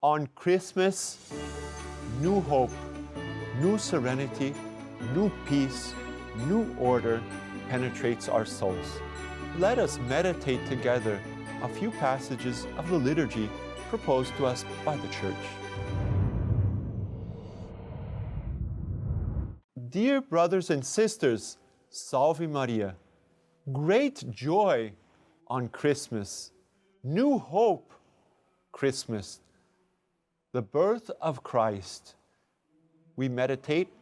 On Christmas, new hope, new serenity, new peace, new order penetrates our souls. Let us meditate together a few passages of the liturgy proposed to us by the Church. Dear brothers and sisters, Salve Maria, great joy on Christmas, new hope, Christmas, the birth of Christ. We meditate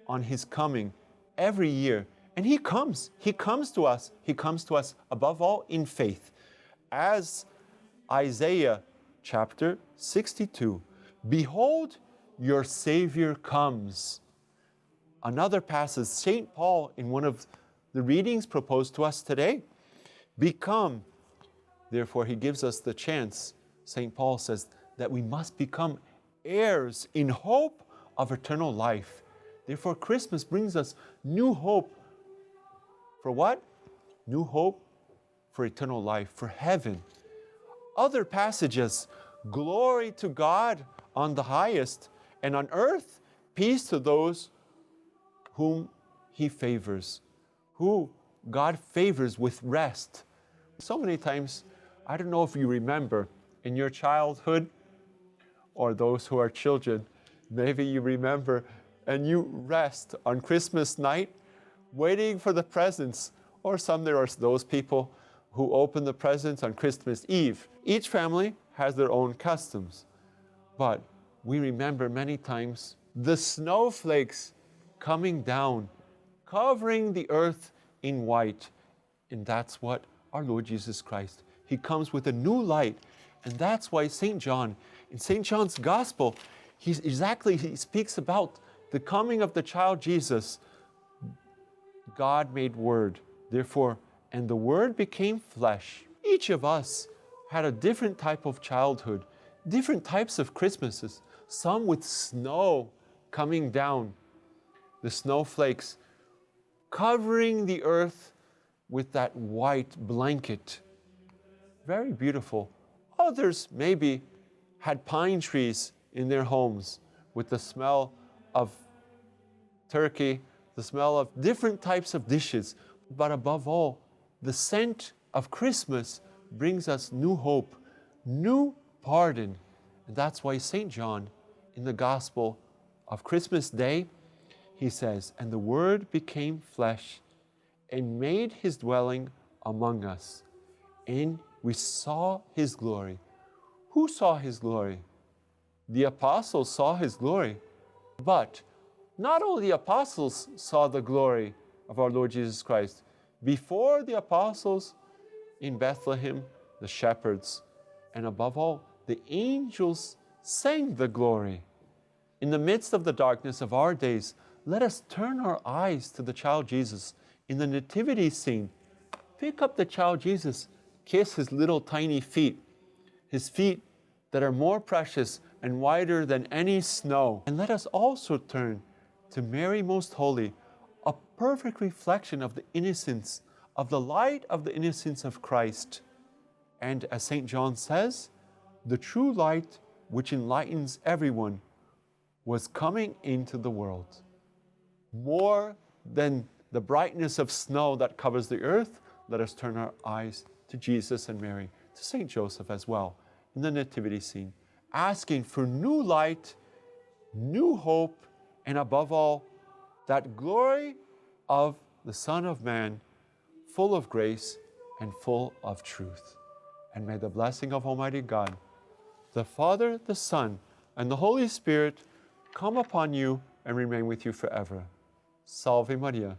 on His coming every year, and He comes to us. He comes to us above all in faith. As Isaiah chapter 62, behold, your Savior comes. Another passage, St. Paul, in one of the readings proposed to us today, become. Therefore, he gives us the chance, St. Paul says, that we must become heirs in hope of eternal life. Therefore, Christmas brings us new hope. For what? New hope for eternal life, for heaven. Other passages, glory to God on the highest, and on earth, peace to those whom He favors, who God favors with rest. So many times, I don't know if you remember, in your childhood, or those who are children, maybe you remember, and you rest on Christmas night, waiting for the presents, or there are those people who open the presents on Christmas Eve. Each family has their own customs, but we remember many times the snowflakes coming down, covering the earth in white, and that's what our Lord Jesus Christ, He comes with a new light. And that's why St. John, in St. John's Gospel, he speaks about the coming of the child Jesus. God made Word, therefore, and the Word became flesh. Each of us had a different type of childhood, different types of Christmases, some with snow coming down, the snowflakes covering the earth with that white blanket. Very beautiful. Others maybe had pine trees in their homes with the smell of turkey, the smell of different types of dishes. But above all, the scent of Christmas brings us new hope, new pardon. And that's why St. John, in the Gospel of Christmas Day, he says, and the Word became flesh and made His dwelling among us. And we saw His glory. Who saw His glory? The apostles saw His glory. But not only the apostles saw the glory of our Lord Jesus Christ. Before the apostles, in Bethlehem, the shepherds, and above all, the angels sang the glory. In the midst of the darkness of our days, let us turn our eyes to the child Jesus. In the nativity scene, pick up the child Jesus, kiss His little tiny feet, His feet that are more precious and whiter than any snow. And let us also turn to Mary Most Holy, a perfect reflection of the innocence, of the light of the innocence of Christ. And as St. John says, the true light which enlightens everyone was coming into the world. More than the brightness of snow that covers the earth, let us turn our eyes to Jesus and Mary, to St. Joseph as well, in the nativity scene, asking for new light, new hope, and above all, that glory of the Son of Man, full of grace and full of truth. And may the blessing of Almighty God, the Father, the Son, and the Holy Spirit come upon you and remain with you forever. Salve Maria.